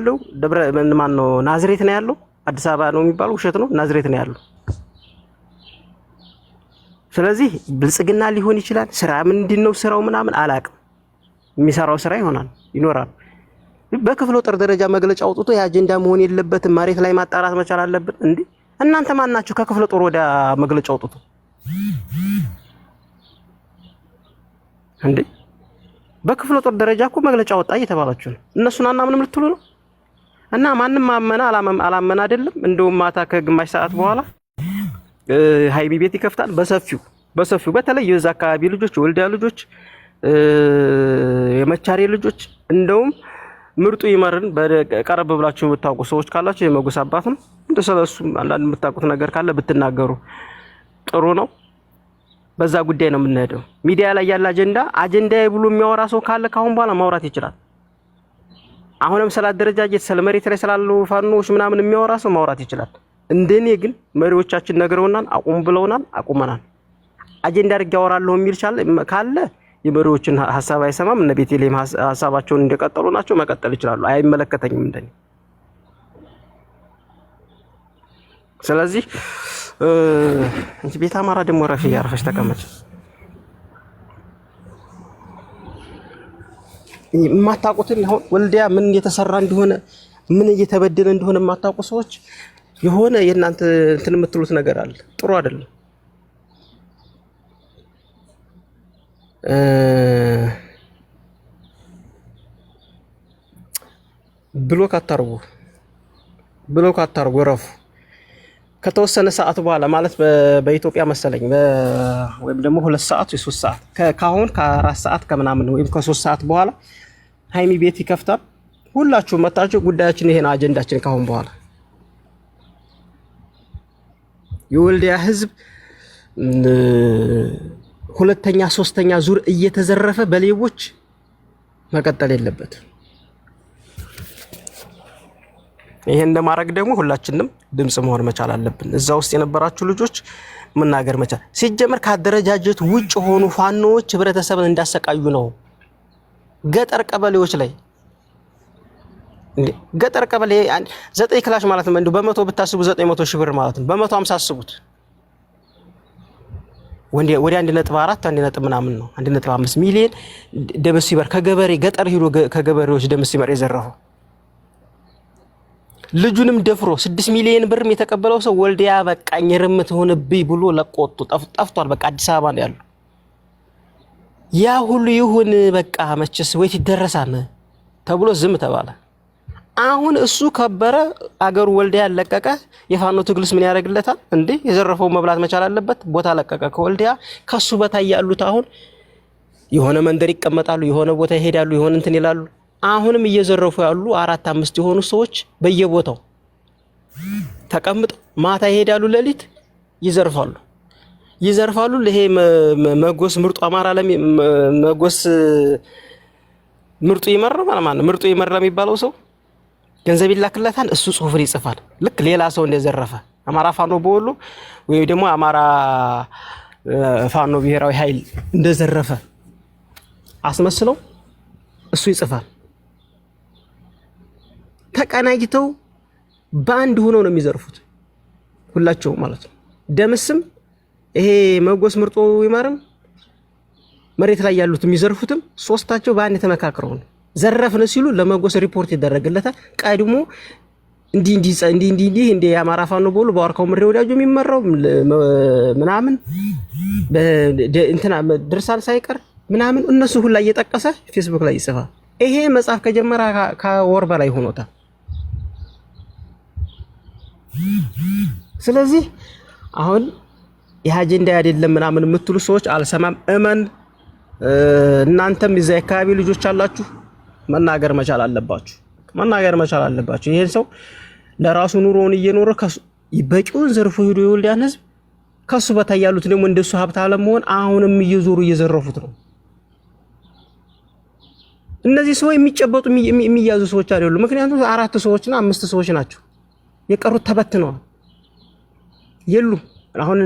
ያለው ደብረ ማን ነው ናዝሬት ነው ያለው አዲስ አበባ ነው የሚባለው ውሸት ነው ናዝሬት ነው ያለው ስለዚህ ብልጽግና ሊሆን ይችላል ስራ ምንድነው ስራው ምናምን አላቅም የሚሰራው ስራ ይኖራል በክፍለ ጦር ደረጃ መግለጫ አውጥቶ የአጀንዳ መሆን የለበትም መሬት ላይ ማጣራት መቻል አለበት እንዴ እናንተ ማን ናችሁ ከክፍለ ጦር ወደ መግለጫ አውጥቶ እንዴ በክፍለ ጦር ደረጃ እኮ መግለጫ ወጣ እየተባላችሁ ነው እነሱን አናምንም ልትሉ ነው እና ማንንም ማመና አላመና አይደለም እንደውም ማታ ከግማሽ ሰዓት በኋላ ሃይሚ ቤት ይከፍታል በሰፊው በተለይ የዛ አካባቢ ልጆች ወልዲያ ልጆች የመቻሬ ልጆች እንደውም ምርጡ ይመርን በቀረብ ብላችሁ የምታውቁ ሰዎች ካላችሁ የመጉስ አባት ነው እንደሰለሱ አንዳንድ የምታውቁት ነገር ካለ ብትናገሩ ጥሩ ነው በዛ ጉዳይ ነው የምንሄደው ሚዲያ ላይ ያለ አጀንዳ ብሎ የሚያወራ ሰው ካለ ካሁን በኋላ ማውራት ይችላል አሁንም ሰላት ደረጃጀት ሰለመሬት ላይ ስላለው ፋኖች ምናምን የሚያወራ ሰው ማውራት ይችላል እንደኔ ግን መሪዎቻችን ነገረውናል አቁም ብለውናል አቁመናል አጀንዳ አድርጌ አወራለሁ የሚል ካለ የመሪዎችን ሐሳብ አይሰማም እነ ቤቴሌም ሐሳባቸውን እንደቀጠሉ ናቸው መቀጠል ይችላሉ አይመለከተኝም እንደኔ ስለዚህ እንጂ ቤት አማራ ደሞ ረፊ ያርፈሽ ተቀመጭ ማታውቁትን ወልዲያ ምን እየተሰራ እንደሆነ ምን እየተበደለ እንደሆነ ማታውቁ ሰዎች የሆነ የናንተ እንትን የምትሉት ነገር አለ ጥሩ አይደለም ብሎክ አታርጉ ረፉ ከተወሰነ ሰዓት በኋላ ማለት በኢትዮጵያ መሰለኝ ወይም ደግሞ 2 ሰዓት ወይ 3 ሰዓት ከአሁን ከ4 ሰዓት ከምናምን ወይም ከ3 ሰዓት በኋላ ሃይሚ ቤት ይከፍታል ሁላችሁ መጣችሁ ጉዳያችን ይሄን አጀንዳችን ካሁን በኋላ የወልዲያ ህዝብ ሁለተኛ ሶስተኛ ዙር እየተዘረፈ በሌቦች መቀጠል የለበት ይሄን እንደማረግ ደግሞ ሁላችንም ድምጽ መሆን መቻል አለብን እዛ ውስጥ የነበራችሁ ልጆች መናገር መቻል ሲጀመር ካደረጃጀት ውጭ ሆኑ ፋኖዎች ህብረተሰብን እንዳሰቃዩ ነው ገጠር ቀበሌዎች ላይ ገጠር ቀበሌ 9 ክላሽ ማለት ነው እንደው በመቶ ብታስቡ 900 ሺህ ብር ማለት ነው በ150 አስቡት ወደ 1.4 1 ምናምን ነው 1.5 ሚሊዮን ደምስ ይበር ከገበሬ ገጠር ሄዶ ከገበሬዎች ደምስ ይበር የዘረፈው ልጁንም ደፍሮ 6 ሚሊዮን ብር የተቀበለው ሰው ወልዲያ በቃኝ ርምት ሆነብኝ ብሎ ለቆጡ ጠፍቷል በቃ አዲስ አበባ ነው ያለው ያ ሁሉ ይሁን በቃ መቸስ ወይ ይደረሳል ተብሎ ዝም ተባለ አሁን እሱ ከበረ አገሩ ወልዲያ ለቀቀ የፋኖ ትግልስ ምን ያደርግለታል እንዴ የዘረፈው መብላት መቻል አለበት ቦታ ለቀቀ ከወልዲያ ከሱ በታይ ያሉት አሁን የሆነ መንደር ይቀመጣሉ የሆነ ቦታ ይሄዳሉ የሆነ እንትን ይላሉ አሁንም እየዘረፉ ያሉ 4-5 የሆኑ ሰዎች በየቦታው ተቀምጠው ማታ ይሄዳሉ ለሊት ይዘርፋሉ ለሄ መጎስ ምርጡ አማራ መጎስ ምርጡ ይመራ ማለት ነው ምርጡ ይመራ የሚባለው ሰው ገንዘብ ይላክለታል እሱ ጽሁፍን ይጽፋል ልክ ሌላ ሰው እንደዘረፈ አማራ ፋኖ በወሎ ወይ ደግሞ አማራ ፋኖ ብሔራዊ ኃይል እንደዘረፈ አስመስለው እሱ ይጽፋል ተቀናጅተው ባንድ ሆነው ነው የሚዘርፉት ሁላቸው ማለት ነው ደምስም ይሄ መጎስ ምርጦ ይማርም መሬት ላይ ያሉት የሚዘርፉትም ሶስታቸው ባንድ ተመካክረው ነው ዘረፍነ ሲሉ ለመጎስ ሪፖርት ይደረግለታል ቀድሞ እንዲ ያማራ ፋኖ ቦሉ ባርካው ምሬ ወዳጁ የሚመራው ምናምን እንትና ድርሳን ሳይቀር ምናምን እነሱ ሁሉ ላይ እየጠቀሰ ፌስቡክ ላይ ይጽፋል ይሄ መጽሐፍ ከጀመረ ከወር በላይ ሆኖታል ስለዚህ አሁን የአጀንዳ አይደለም ምናምን የምትሉ ሰዎች አልሰማም እመን እናንተም እዛ አካባቢ ልጆች አላችሁ መናገር መቻል አለባችሁ ይሄን ሰው ለራሱ ኑሮውን እየኖረ በቂውን ዘርፎ ሄዶ የወልዲያን ህዝብ ከሱ በታይ ያሉት ደግሞ እንደሱ ሀብት አለመሆን አሁንም እየዞሩ እየዘረፉት ነው እነዚህ ሰው የሚጨበጡ የሚያዙ ሰዎች አይደሉም ምክንያቱም 4 ሰዎችና 5 ሰዎች ናቸው የቀሩት ተበትነዋል የሉ አሁን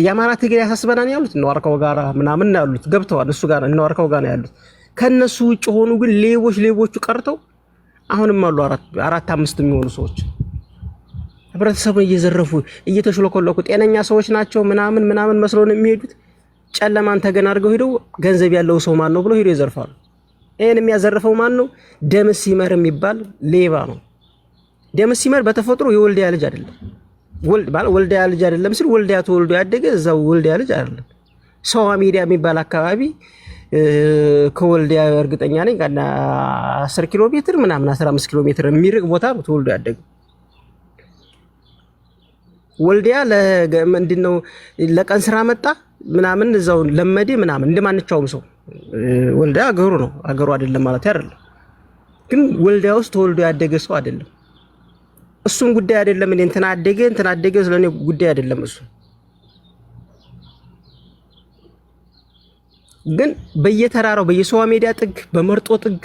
ያማራ ትግል ያሳስበናል ያሉት ነው አርካው ጋራ ምናምን ያሉት ገብተዋል እሱ ጋር ነው አርካው ጋር ነው ያሉት ከነሱ ውጭ ሆኑ ግን ሌቦቹ ቀርተው አሁንም አሉ አራት አምስት የሚሆኑ ሰዎች ህብረተሰቡን እየዘረፉ እየተሽለኮለኩ ጤነኛ ሰዎች ናቸው ምናምን መስሎ ነው የሚሄዱት። ጨለማን ተገን አድርገው ሄደው ገንዘብ ያለው ሰው ማን ነው ብለው ሄደው ይዘርፋሉ። ይሄን የሚያዘርፈው ማን ነው? ደምስ ይመር የሚባል ሌባ ነው። ደምስ ይመር በተፈጥሮ የወልዲያ ልጅ አይደለም። ወልዲያ ልጅ አይደለም ሲል ወልዲያ ተወልዶ ያደገ እዛው ወልዲያ ልጅ አይደለም። ሰዋ ሚዲያ የሚባል አካባቢ ከወልዲያ እርግጠኛ ነኝ ጋና 10 ኪሎ ሜትር ምናምን 15 ኪሎ ሜትር የሚርቅ ቦታ ተወልዶ ያደገ ወልዲያ ለምንድነው ለቀን ስራ መጣ ምናምን እዛው ለመዴ ምናምን እንደማንቻውም ሰው ወልዲያ አገሩ ነው። አገሩ አይደለም ማለት አይደለም፣ ግን ወልዲያ ውስጥ ተወልዶ ያደገ ሰው አይደለም። እሱም ጉዳይ አይደለም። እኔ እንትና አደገ ስለኔ ጉዳይ አይደለም። እሱ ግን በየተራራው በየሰዋ ሜዳ ጥግ በመርጦ ጥግ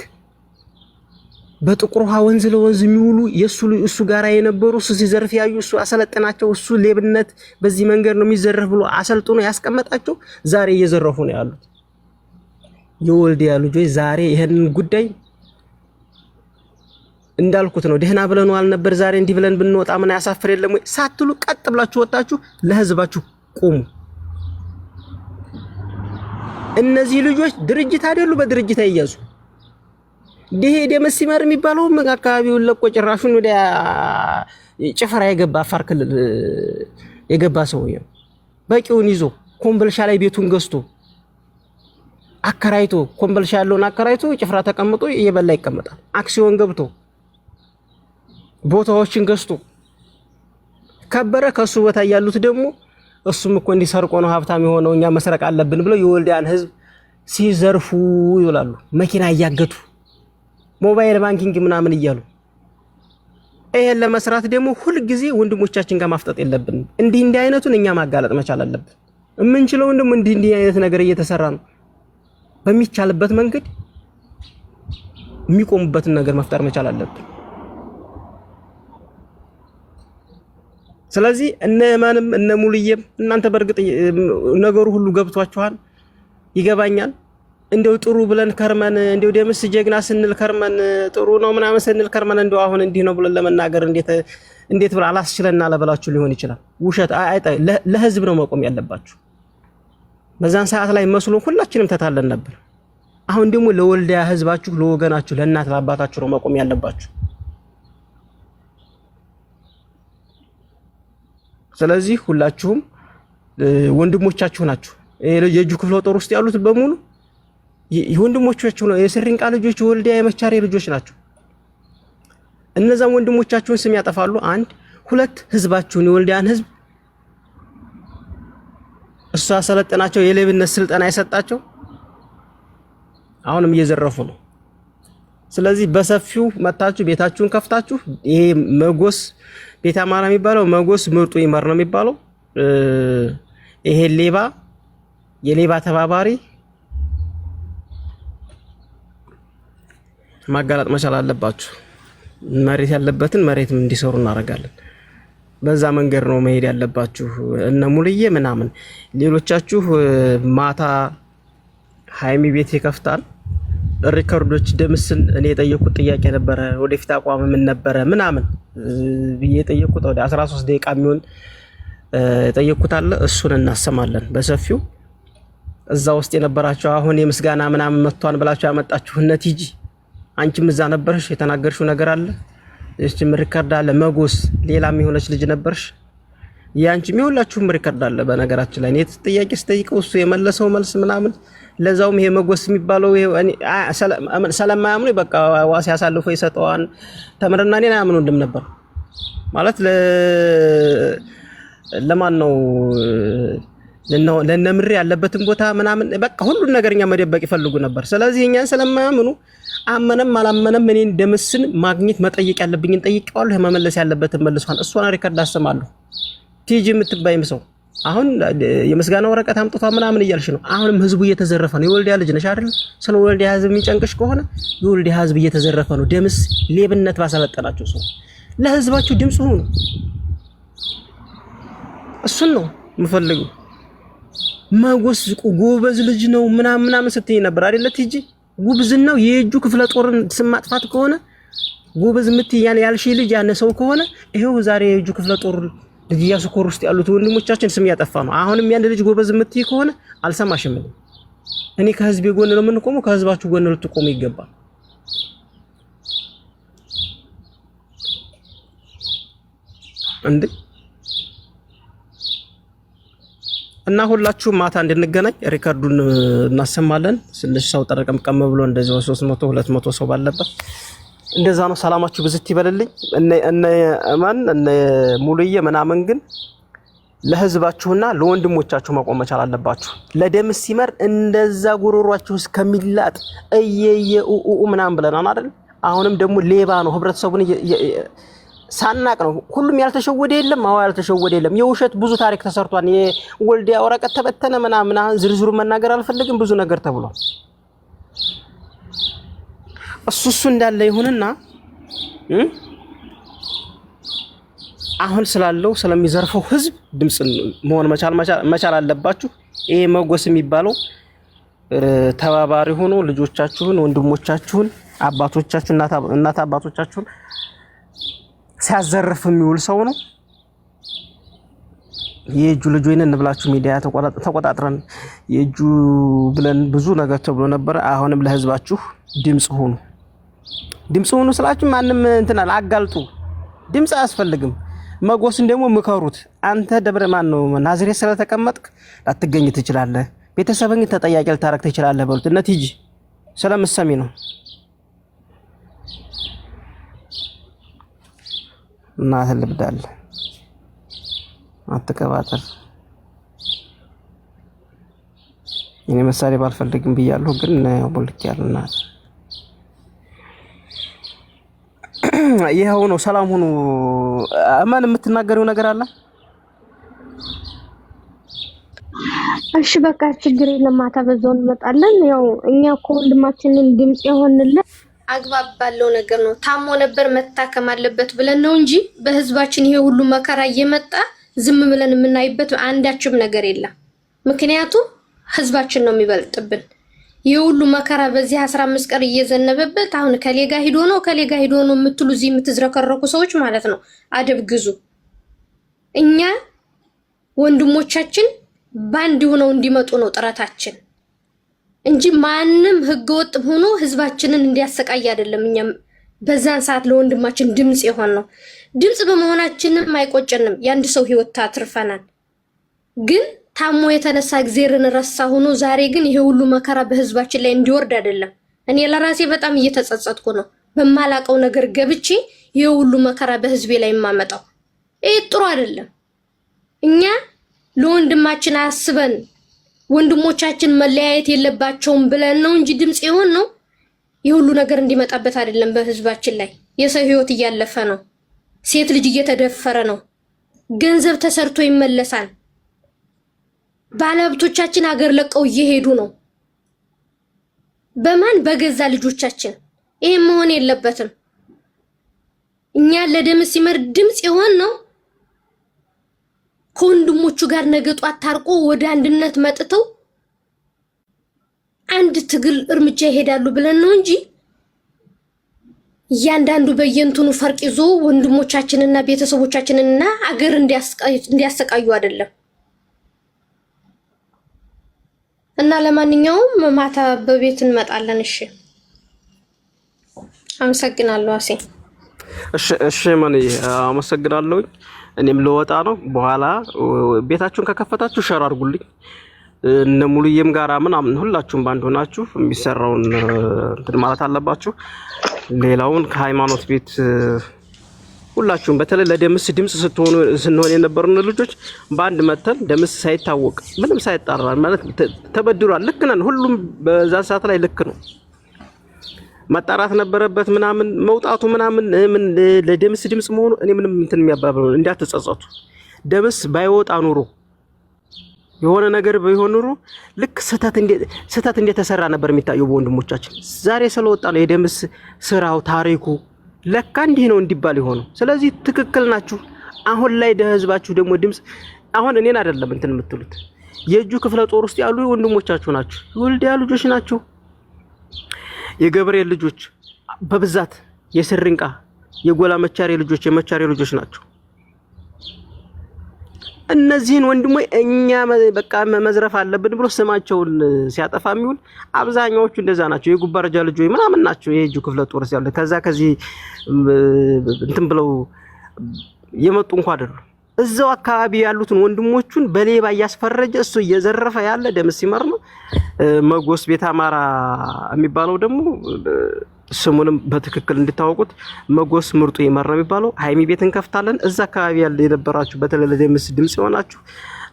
በጥቁር ውሃ ወንዝ ለወንዝ የሚውሉ እሱ ጋራ የነበሩ እሱ ሲዘርፍ ያዩ እሱ አሰለጠናቸው። እሱ ሌብነት በዚህ መንገድ ነው የሚዘረፍ ብሎ አሰልጥኖ ያስቀመጣቸው ዛሬ እየዘረፉ ነው ያሉት። የወልዲያ ልጆች ዛሬ ይሄንን ጉዳይ እንዳልኩት ነው ደህና ብለን አልነበር ዛሬ እንዲህ ብለን ብንወጣ ምን ያሳፍር የለም ወይ ሳትሉ ቀጥ ብላችሁ ወጣችሁ ለህዝባችሁ ቆሙ። እነዚህ ልጆች ድርጅት አይደሉ፣ በድርጅት አይያዙ። ደምስ ይመር የሚባለው አካባቢውን ለቆ ጭራሹን ወደ ጭፈራ የገባ አፋር ክልል የገባ ሰው ነው። በቂውን ይዞ ኮምቦልቻ ላይ ቤቱን ገዝቶ አከራይቶ ኮምቦልቻ ያለውን አከራይቶ ጭፍራ ተቀምጦ እየበላ ይቀመጣል። አክሲዮን ገብቶ ቦታዎችን ገዝቶ ከበረ። ከሱ ቦታ ያሉት ደግሞ እሱም እኮ እንዲሰርቆ ነው ሀብታም የሆነው እኛ መስረቅ አለብን ብለው የወልዲያን ህዝብ ሲዘርፉ ይውላሉ። መኪና እያገቱ ሞባይል ባንኪንግ ምናምን እያሉ ይሄን ለመስራት ደግሞ ሁሉ ጊዜ ወንድሞቻችን ጋር ማፍጠጥ የለብን። እንዲህ አይነቱን እኛ ማጋለጥ መቻል አለብን። እምንችለው ደግሞ እንዲህ አይነት ነገር እየተሰራ ነው። በሚቻልበት መንገድ የሚቆሙበትን ነገር መፍጠር መቻል አለብን። ስለዚህ እነማንም እነሙልየም እናንተ በርግጥ ነገሩ ሁሉ ገብቷችኋል፣ ይገባኛል። እንደው ጥሩ ብለን ከርመን እንደው ደምስ ጀግና ስንል ከርመን ጥሩ ነው ምናምን ስንል ከርመን እንደው አሁን እንዲህ ነው ብለን ለመናገር እንዴት ብለ አላስችለና ለበላችሁ ሊሆን ይችላል። ውሸት ለህዝብ ነው መቆም ያለባችሁ። በዛን ሰዓት ላይ መስሎ ሁላችንም ተታለን ነበር። አሁን ደግሞ ለወልዲያ ህዝባችሁ፣ ለወገናችሁ፣ ለእናት ለአባታችሁ ነው መቆም ያለባችሁ። ስለዚህ ሁላችሁም ወንድሞቻችሁ ናችሁ። የጁ ክፍለ ጦር ውስጥ ያሉት በሙሉ ወንድሞቻችሁ ነው። የስሪንቃ ልጆች የወልዲያ የመቻሬ ልጆች ናቸው። እነዛም ወንድሞቻችሁን ስም ያጠፋሉ። 1 2 ህዝባችሁን የወልዲያን ህዝብ እሱ አሰለጠናቸው፣ የሌብነት ስልጠና የሰጣቸው አሁንም እየዘረፉ ነው። ስለዚህ በሰፊው መታችሁ ቤታችሁን ከፍታችሁ ይሄ መጎስ ቤተ አማራ የሚባለው መጎስ ምርጡ ይመር ነው የሚባለው። ይሄ ሌባ የሌባ ተባባሪ ማጋለጥ መቻል አለባችሁ። መሬት ያለበትን መሬትም እንዲሰሩ እናደርጋለን። በዛ መንገድ ነው መሄድ ያለባችሁ። እነ ሙልዬ ምናምን ሌሎቻችሁ ማታ ሃይሚ ቤት ይከፍታል ሪከርዶች ደምስን እኔ የጠየቁት ጥያቄ ነበረ። ወደፊት አቋም ምን ነበረ ምናምን የጠየቁት ወደ 13 ደቂቃ የሚሆን የጠየቁት አለ። እሱን እናሰማለን በሰፊው። እዛ ውስጥ የነበራችሁ አሁን የምስጋና ምናምን መጥቷን ብላችሁ ያመጣችሁ እነ ቲጂ አንቺም እዛ ነበርሽ፣ የተናገርሽው ነገር አለ። እሺም ሪከርድ አለ። መጎስ ሌላም የሆነች ልጅ ነበርሽ፣ ያንቺም የሁላችሁም ሪከርድ አለ። በነገራችን ላይ እኔ ጥያቄ ስጠይቀው እሱ የመለሰው መልስ ምናምን ለዛውም ይሄ መጎስ የሚባለው ሰለማያምኑ በቃ ዋስ ያሳልፎ ይሰጠዋል ተምረና እኔን አያምኑ እንደም ነበር ማለት ለማን ነው ለነምሪ ያለበትን ቦታ ምናምን በቃ ሁሉን ነገርኛ መደበቅ ይፈልጉ ነበር። ስለዚህ እኛን ስለማያምኑ አመነም አላመነም እኔን ደምስን ማግኘት መጠየቅ ያለብኝን ጠይቀዋለሁ፣ መመለስ ያለበትን መልሷን እሷን ሪከርድ አሰማለሁ። ቲጂ የምትባይም ሰው አሁን የምስጋና ወረቀት አምጥቷ ምናምን እያልሽ ነው። አሁንም ህዝቡ እየተዘረፈ ነው። የወልዲያ ልጅ ነሽ አይደል? ስለ ወልዲያ ህዝብ የሚጨንቅሽ ከሆነ የወልዲያ ህዝብ እየተዘረፈ ነው። ደምስ ሌብነት ባሰለጠናችሁ ሰው ለህዝባችሁ ድምጽ ሁኑ። እሱን ነው የምፈልገው። መጎስ ጎበዝ ልጅ ነው ምናምን ስትይ ነበር አይደል? ቲጂ ጉብዝናው የእጁ ክፍለ ጦርን ስም ማጥፋት ከሆነ ጎበዝ ምትያን ያልሽ ልጅ ያነ ሰው ከሆነ ይሄው ዛሬ የእጁ ክፍለ ጦር ልጅ ያስኮር ውስጥ ያሉት ወንድሞቻችን ስም ያጠፋ ነው። አሁንም ያን ልጅ ጎበዝ ምትይ ከሆነ አልሰማሽም። እኔ ከህዝብ ጎን ነው የምንቆመው፣ ከህዝባችሁ ጎን ልትቆሙ ይገባል። እንዴ እና ሁላችሁም ማታ እንድንገናኝ ሪካርዱን እናሰማለን። ስለዚህ ሰው ጠረቀምቀም ብሎ እንደዚህ 300 200 ሰው ባለበት እንደዛ ነው። ሰላማችሁ ብዝት ይበልልኝ። እነ ሙሉዬ ምናምን ግን ለህዝባችሁና ለወንድሞቻችሁ መቆም መቻል አለባችሁ። ለደምስ ሲመር እንደዛ ጉሮሯችሁ እስከሚላጥ እየየኡኡ ምናምን ብለናል አይደል? አሁንም ደግሞ ሌባ ነው ህብረተሰቡን ሳናቅ ነው። ሁሉም ያልተሸወደ የለም። አዎ ያልተሸወደ የለም። የውሸት ብዙ ታሪክ ተሰርቷል። የወልዲያ ወረቀት ተበተነ ምናምን ዝርዝሩ መናገር አልፈልግም። ብዙ ነገር ተብሏል። እሱ እንዳለ ይሁንና አሁን ስላለው ስለሚዘርፈው ህዝብ ድምጽ መሆን መቻል አለባችሁ። ይሄ መጎስ የሚባለው ተባባሪ ሆኖ ልጆቻችሁን፣ ወንድሞቻችሁን፣ አባቶቻችሁን እናት አባቶቻችሁን ሲያዘርፍ የሚውል ሰው ነው። የእጁ ልጅ ወይነን ብላችሁ ሚዲያ ተቆጣጥረን የእጁ ብለን ብዙ ነገር ተብሎ ነበር። አሁንም ለህዝባችሁ ድምጽ ሁኑ ስላችሁ ማንም እንትናል አጋልጡ። ድምጽ አያስፈልግም። መጎስን ደግሞ ምከሩት። አንተ ደብረ ማን ነው ናዝሬት ስለተቀመጥክ ላትገኝ ትችላለህ፣ ቤተሰብን ተጠያቂ ልታረግ ትችላለህ በሉት። እነ ቲጂ ስለምሰሚ ነው እና ተልብዳል አትከባተር። እኔ መሳሪያ ባልፈልግም ብያለሁ፣ ግን ቦልክ ያለና ይሄው ነው። ሰላም ሁኑ። አማን የምትናገረው ነገር አለ? እሺ በቃ ችግር የለም። ማታ በዛው እንመጣለን። ያው እኛ እኮ ወንድማችንን ድምጽ የሆንልን አግባብ ባለው ነገር ነው። ታሞ ነበር መታከም አለበት ብለን ነው እንጂ በህዝባችን ይሄ ሁሉ መከራ እየመጣ ዝም ብለን የምናይበት አንዳችም ነገር የለም። ምክንያቱም ህዝባችን ነው የሚበልጥብን። ይሄ ሁሉ መከራ በዚህ 15 ቀን እየዘነበበት አሁን ከሌጋ ሂዶ ነው የምትሉ እዚህ የምትዝረከረኩ ሰዎች ማለት ነው አደብ ግዙ። እኛ ወንድሞቻችን ባንድ ሆነው እንዲመጡ ነው ጥረታችን እንጂ ማንም ህገወጥ ሆኖ ህዝባችንን እንዲያሰቃይ አይደለም። እኛ በዛን ሰዓት ለወንድማችን ድምጽ የሆን ነው። ድምጽ በመሆናችንም አይቆጨንም። ያንድ ሰው ህይወት አትርፈናል። ግን ታሞ የተነሳ እግዚአብሔርን ረሳ ሆኖ ዛሬ ግን ይሄ ሁሉ መከራ በህዝባችን ላይ እንዲወርድ አይደለም። እኔ ለራሴ በጣም እየተጸጸትኩ ነው። በማላቀው ነገር ገብቼ ይሄ ሁሉ መከራ በህዝቤ ላይ ማመጣው ይሄ ጥሩ አይደለም። እኛ ለወንድማችን አስበን ወንድሞቻችን መለያየት የለባቸውም ብለን ነው እንጂ ድምጽ የሆን ነው የሁሉ ነገር እንዲመጣበት አይደለም። በህዝባችን ላይ የሰው ህይወት እያለፈ ነው። ሴት ልጅ እየተደፈረ ነው። ገንዘብ ተሰርቶ ይመለሳል። ባለሀብቶቻችን ሀገር ለቀው እየሄዱ ነው። በማን በገዛ ልጆቻችን። ይሄ መሆን የለበትም። እኛ ለደምስ ሲመር ድምጽ የሆን ነው ከወንድሞቹ ጋር ነገ ጧት ታርቆ ወደ አንድነት መጥተው አንድ ትግል እርምጃ ይሄዳሉ ብለን ነው እንጂ እያንዳንዱ በየንቱኑ ፈርቅ ይዞ ወንድሞቻችንና ቤተሰቦቻችንና አገር እንዲያሰቃዩ አይደለም። እና ለማንኛውም ማታ በቤት እንመጣለን። እሺ አመሰግናለሁ። እሺ ማን አመሰግናለሁ። እኔም ልወጣ ነው። በኋላ ቤታችሁን ከከፈታችሁ ሸር አድርጉልኝ። እነ ሙሉዬም ጋራ ምናምን ሁላችሁም ባንድ ሆናችሁ የሚሰራውን እንትን ማለት አለባችሁ። ሌላውን ከሃይማኖት ቤት ሁላችሁም በተለይ ለደምስ ድምጽ ስንሆን የነበሩን ልጆች ባንድ መተን ደምስ ሳይታወቅ ምንም ሳይጣራ ማለት ተበድሯል። ልክ ነን። ሁሉም በዛ ሰዓት ላይ ልክ ነው። መጣራት ነበረበት ምናምን መውጣቱ ምናምን ምን ለደምስ ድምጽ መሆኑ እኔ ምንም እንትን የሚያባብለው እንዳትጸጸቱ። ደምስ ባይወጣ ኑሮ የሆነ ነገር ባይሆን ኑሮ ልክ ስህተት እንደተሰራ ነበር የሚታየው በወንድሞቻችን። ዛሬ ስለወጣ ነው የደምስ ስራው ታሪኩ ለካ እንዲህ ነው እንዲባል ይሆነው። ስለዚህ ትክክል ናችሁ። አሁን ላይ ህዝባችሁ ደግሞ ድምጽ አሁን እኔን አይደለም እንትን የምትሉት የእጁ ክፍለ ጦር ውስጥ ያሉ ወንድሞቻችሁ ናችሁ። ወልዲያ ልጆች ናችሁ። የገብርኤል ልጆች በብዛት የስሪንቃ የጎላ መቻሬ ልጆች የመቻሬ ልጆች ናቸው። እነዚህን ወንድሞች እኛ በቃ መዝረፍ አለብን ብሎ ስማቸውን ሲያጠፋ የሚውል አብዛኛዎቹ እንደዛ ናቸው። የጉባረጃ ልጆች ምናምን ናቸው። የእጁ ክፍለ ጦር ሲያለ ከዚህ እንትን ብለው የመጡ እንኳን አይደሉም። እዛው አካባቢ ያሉትን ወንድሞቹን በሌባ እያስፈረጀ እሱ እየዘረፈ ያለ ደምስ ሲመር ነው። መጎስ ቤት አማራ የሚባለው ደግሞ ስሙንም በትክክል እንድታወቁት መጎስ ምርጡ ይመር ነው የሚባለው። ሃይሚ ቤት እንከፍታለን። እዛ አካባቢ ያለ የነበራችሁ በተለይ ለደምስ ድምጽ ይሆናችሁ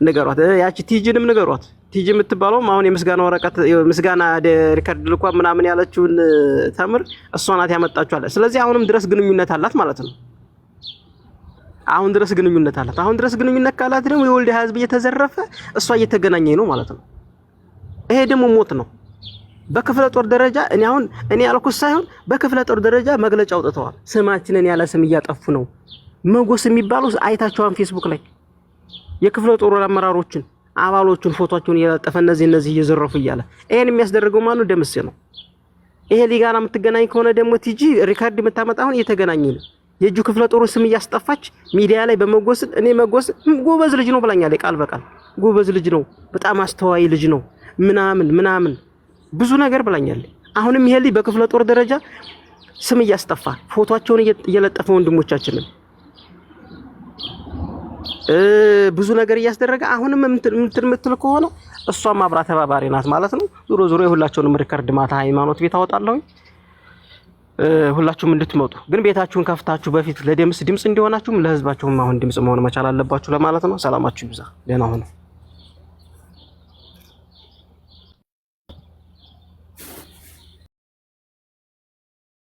ንገሯት። ያቺ ቲጂንም ንገሯት። ቲጂ የምትባለው አሁን የምስጋና ወረቀት ምስጋና ሪከርድ ልኳ ምናምን ያለችውን ተምር እሷ ናት ያመጣችኋል። ስለዚህ አሁንም ድረስ ግንኙነት አላት ማለት ነው። አሁን ድረስ ግንኙነት አላት። አሁን ድረስ ግንኙነት ካላት ደግሞ የወልዲያ ህዝብ እየተዘረፈ እሷ እየተገናኘኝ ነው ማለት ነው። ይሄ ደግሞ ሞት ነው። በክፍለ ጦር ደረጃ እኔ ያልኩት ሳይሆን በክፍለ ጦር ደረጃ መግለጫ አውጥተዋል። ስማችንን ያለ ስም እያጠፉ ነው። መጎስ የሚባለው አይታቸዋን ፌስቡክ ላይ የክፍለ ጦር አመራሮችን አባሎችን ፎቶአቸውን እያጠፈ እነዚህ እየዘረፉ እያለ ይሄን የሚያስደርገው ማነው? ደምሴ ነው። ይሄ ሊጋና የምትገናኝ ከሆነ ደግሞ ቲጂ ሪካርድ የምታመጣ አሁን እየተገናኘ ነው። የእጁ ክፍለ ጦር ስም እያስጠፋች ሚዲያ ላይ በመጎስ እኔ መጎስ ጎበዝ ልጅ ነው ብላኛለች። ቃል በቃል ጎበዝ ልጅ ነው፣ በጣም አስተዋይ ልጅ ነው ምናምን ብዙ ነገር ብላኛለች። አሁንም ይሄ ልጅ በክፍለ ጦር ደረጃ ስም እያስጠፋ ፎቶአቸውን እየለጠፈ ወንድሞቻችንን ብዙ ነገር እያስደረገ አሁንም የምትል ከሆነ እሷም አብራ ተባባሪ ናት ማለት ነው። ዞሮ የሁላቸውንም ሪከርድ ማታ ሃይማኖት ቤት አወጣለሁ። ሁላችሁም እንድትመጡ ግን ቤታችሁን ከፍታችሁ በፊት ለደምስ ድምጽ እንዲሆናችሁም ለህዝባችሁም አሁን ድምጽ መሆን መቻል አለባችሁ ለማለት ነው። ሰላማችሁ ይብዛ። ደህና ሁኑ።